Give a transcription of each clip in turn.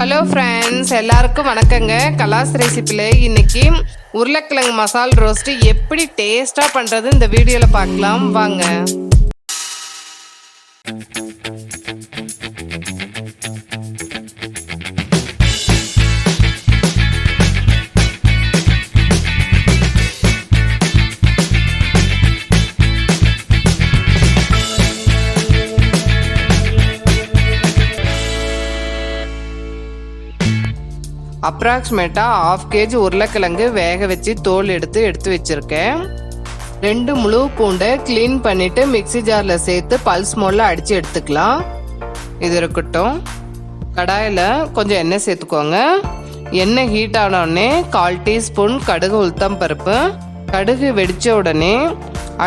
Hello friends, எல்லாருக்கும் வணக்கங்க. கலாஸ் ரெசிபியில் இன்னைக்கு உருளைக்கிழங்கு மசால் ரோஸ்ட் எப்படி டேஸ்ட்டாக பண்ணுறது இந்த வீடியோவில் பார்க்கலாம் வாங்க. அப்ராக்சிமேட்டாக 1/2 kg உருளைக்கிழங்கு வேக வச்சு தோல் எடுத்து வச்சுருக்கேன். 2 முழு பூண்டை க்ளீன் பண்ணிவிட்டு மிக்சி ஜாரில் சேர்த்து பல்ஸ் மோடில் அடித்து எடுத்துக்கலாம். இது இருக்கட்டும். கடாயில் கொஞ்சம் எண்ணெய் சேர்த்துக்கோங்க. எண்ணெய் ஹீட் ஆனோடனே 1/4 டீஸ்பூன் கடுகு உளுத்தம் பருப்பு. கடுகு வெடித்த உடனே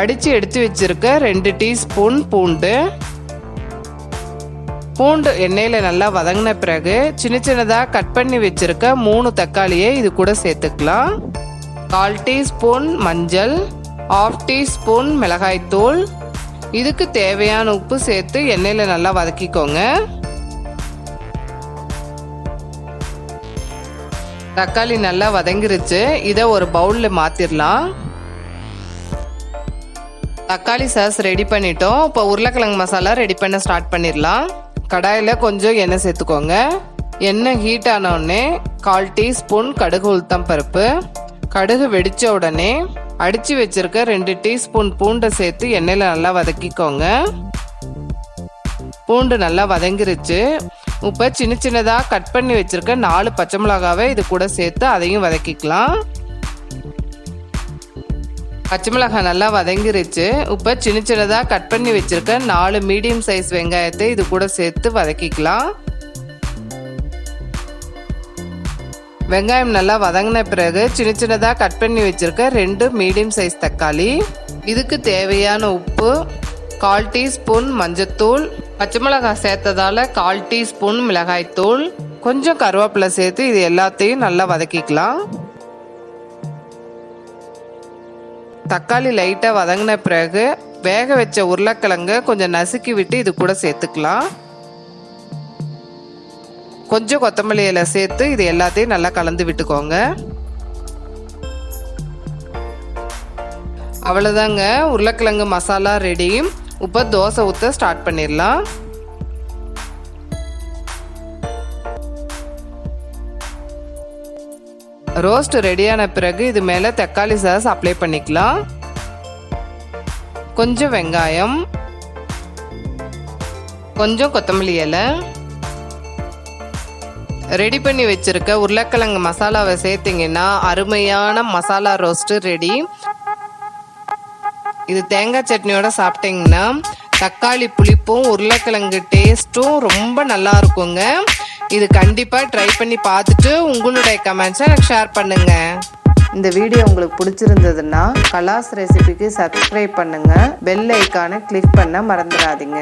அடித்து எடுத்து வச்சுருக்க 2 டீஸ்பூன் பூண்டு. பூண்டு எண்ணெயில் நல்லா வதங்கின பிறகு சின்னதாக கட் பண்ணி வச்சிருக்க 3 தக்காளியை இது கூட சேர்த்துக்கலாம். 1/4 டீஸ்பூன் மஞ்சள், 1/2 டீஸ்பூன் மிளகாய்த்தூள், இதுக்கு தேவையான உப்பு சேர்த்து எண்ணெயில் நல்லா வதக்கிக்கோங்க. தக்காளி நல்லா வதங்கிருச்சு. இதை ஒரு பவுலில் மாற்றிடலாம். தக்காளி சாஸ் ரெடி பண்ணிட்டோம். இப்போ உருளைக்கிழங்கு மசாலா ரெடி பண்ண ஸ்டார்ட் பண்ணிடலாம். கடாயில் கொஞ்சம் எண்ணெய் சேர்த்துக்கோங்க. எண்ணெய் ஹீட் ஆனோடனே 1/4 டீஸ்பூன் கடுகு உளுத்தம் பருப்பு. கடுகு வெடித்த உடனே அடித்து வச்சிருக்க 2 டீஸ்பூன் பூண்டை சேர்த்து எண்ணெயில் நல்லா வதக்கிக்கோங்க. பூண்டு நல்லா வதங்கிருச்சு. இப்போ சின்னதாக கட் பண்ணி வச்சிருக்க 4 பச்சை மிளகாவை இது கூட சேர்த்து அதையும் வதக்கிக்கலாம். பச்சை மிளகாய் நல்லா வதங்கிருச்சு. இப்போ சின்னதாக கட் பண்ணி வச்சிருக்க 4 மீடியம் சைஸ் வெங்காயத்தை இது கூட சேர்த்து வதக்கிக்கலாம். வெங்காயம் நல்லா வதங்கின பிறகு சின்னதாக கட் பண்ணி வச்சிருக்க 2 மீடியம் சைஸ் தக்காளி, இதுக்கு தேவையான உப்பு, 1/4 டீஸ்பூன் மஞ்சத்தூள், பச்சை மிளகாய் சேர்த்ததால 1/4 டீஸ்பூன் மிளகாய்த்தூள், கொஞ்சம் கருவேப்பிலை சேர்த்து இது எல்லாத்தையும் நல்லா வதக்கிக்கலாம். தக்காளி லைட்டாக வதங்கின பிறகு வேக வச்ச உருளைக்கிழங்கு கொஞ்சம் நசுக்கி விட்டு இது கூட சேர்த்துக்கலாம். கொஞ்சம் கொத்தமல்லி இலை சேர்த்து இது எல்லாத்தையும் நல்லா கலந்து விட்டுக்கோங்க. அவ்வளோதாங்க, உருளைக்கிழங்கு மசாலா ரெடி. இப்போ தோசை ஊற்ற ஸ்டார்ட் பண்ணிடலாம். ரோஸ்ட் ரெடியான பிறகு இது மேலே தக்காளி சாஸ் அப்ளை பண்ணிக்கலாம். கொஞ்சம் வெங்காயம், கொஞ்சம் கொத்தமல்லி இலை, ரெடி பண்ணி வச்சிருக்க உருளைக்கிழங்கு மசாலாவை சேர்த்திங்கன்னா அருமையான மசாலா ரோஸ்ட் ரெடி. இது தேங்காய் சட்னியோட சாப்பிட்டீங்கன்னா தக்காளி புளிப்பும் உருளைக்கிழங்கு டேஸ்ட்டும் ரொம்ப நல்லா இருக்குங்க. இது கண்டிப்பாக ட்ரை பண்ணி பார்த்துட்டு உங்களுடைய கமெண்ட்ஸை எனக்கு ஷேர் பண்ணுங்க. இந்த வீடியோ உங்களுக்கு பிடிச்சிருந்ததுன்னா கலாஸ் ரெசிபிக்கு சப்ஸ்கிரைப் பண்ணுங்க. பெல் ஐக்கானை கிளிக் பண்ண மறந்துடாதீங்க.